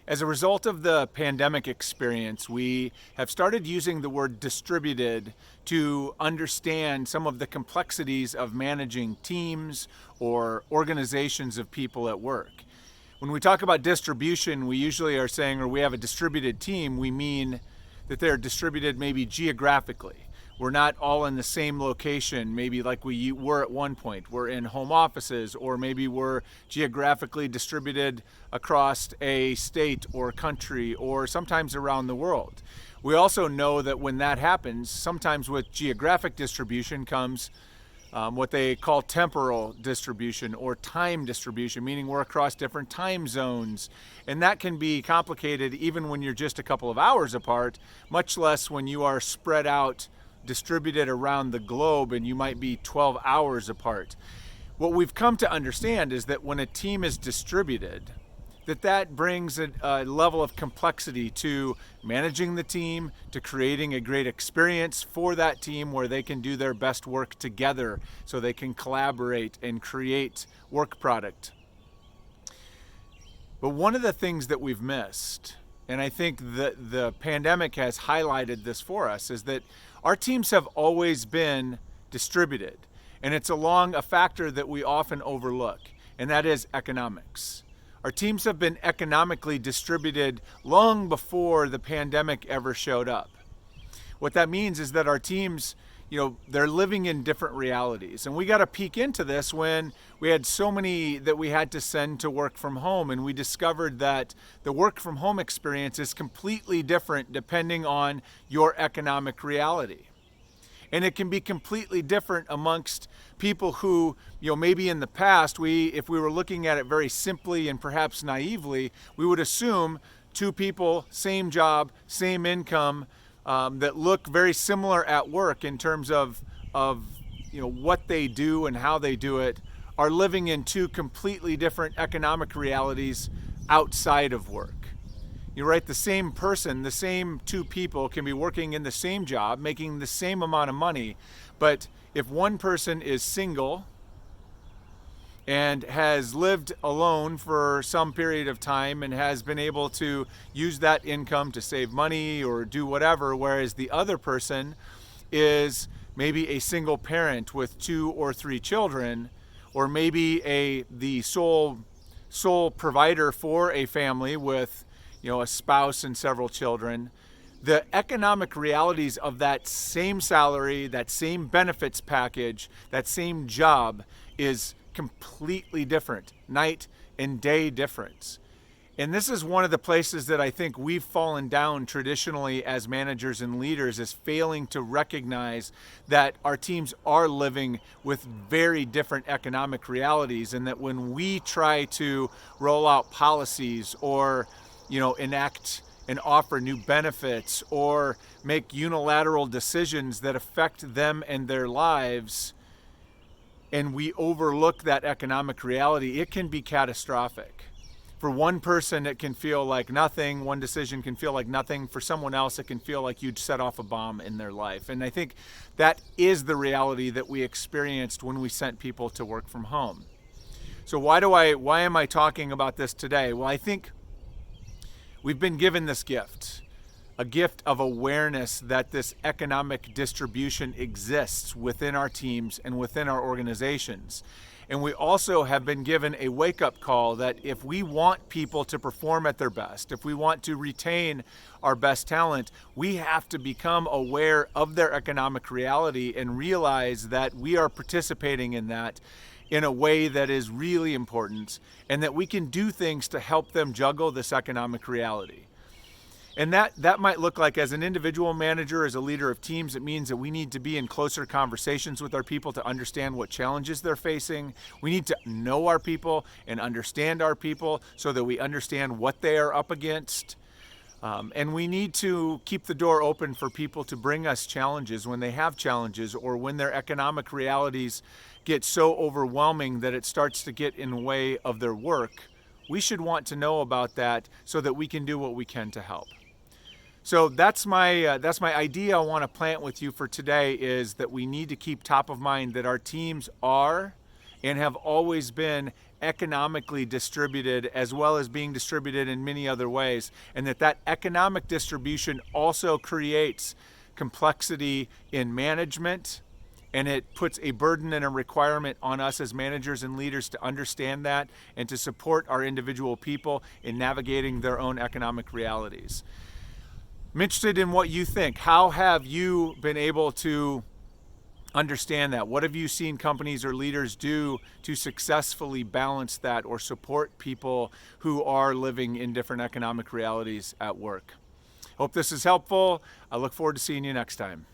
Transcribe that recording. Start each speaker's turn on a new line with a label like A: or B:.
A: As a result of the pandemic experience, we have started using the word distributed to understand some of the complexities of managing teams or organizations of people at work. When we talk about distribution, we usually are saying, or we have a distributed team, we mean that they're distributed maybe geographically. We're not all in the same location, maybe like we were at one point. We're in home offices, or maybe we're geographically distributed across a state or country, or sometimes around the world. We also know that when that happens, sometimes with geographic distribution comes what they call temporal distribution or time distribution, meaning we're across different time zones. And that can be complicated even when you're just a couple of hours apart, much less when you are spread out, distributed around the globe, and you might be 12 hours apart. What we've come to understand is that when a team is distributed, that brings a level of complexity to managing the team, to creating a great experience for that team where they can do their best work together so they can collaborate and create work product. But one of the things that we've missed, and I think that the pandemic has highlighted this for us, is that our teams have always been distributed, and it's along a factor that we often overlook, and that is economics. Our teams have been economically distributed long before the pandemic ever showed up. What that means is that our teams, they're living in different realities. And we got a peek into this when we had so many that we had to send to work from home, and we discovered that the work from home experience is completely different depending on your economic reality. And it can be completely different amongst people who, maybe in the past, if we were looking at it very simply and perhaps naively, we would assume two people, same job, same income, that look very similar at work in terms of what they do and how they do it, are living in two completely different economic realities outside of work. You're right, the same person, the same two people can be working in the same job, making the same amount of money, but if one person is single and has lived alone for some period of time and has been able to use that income to save money or do whatever, whereas the other person is maybe a single parent with 2 or 3 children, or maybe the sole provider for a family with a spouse and several children, the economic realities of that same salary, that same benefits package, that same job is completely different, night and day difference. And this is one of the places that I think we've fallen down traditionally as managers and leaders, is failing to recognize that our teams are living with very different economic realities, and that when we try to roll out policies or enact and offer new benefits or make unilateral decisions that affect them and their lives, and we overlook that economic reality, it can be catastrophic. For one person, it can feel like nothing. One decision can feel like nothing. For someone else, it can feel like you'd set off a bomb in their life. And I think that is the reality that we experienced when we sent people to work from home. So why am I talking about this today? Well, I think we've been given this gift, a gift of awareness that this economic distribution exists within our teams and within our organizations. And we also have been given a wake-up call that if we want people to perform at their best, if we want to retain our best talent, we have to become aware of their economic reality and realize that we are participating in that in a way that is really important, and that we can do things to help them juggle this economic reality. And that might look like, as an individual manager, as a leader of teams, it means that we need to be in closer conversations with our people to understand what challenges they're facing. We need to know our people and understand our people so that we understand what they are up against. And we need to keep the door open for people to bring us challenges when they have challenges, or when their economic realities get so overwhelming that it starts to get in the way of their work. We should want to know about that so that we can do what we can to help. So that's my idea I want to plant with you for today, is that we need to keep top of mind that our teams are and have always been economically distributed as well as being distributed in many other ways, and that economic distribution also creates complexity in management, and it puts a burden and a requirement on us as managers and leaders to understand that and to support our individual people in navigating their own economic realities. I'm interested in what you think. How have you been able to understand that? What have you seen companies or leaders do to successfully balance that or support people who are living in different economic realities at work? Hope this is helpful. I look forward to seeing you next time.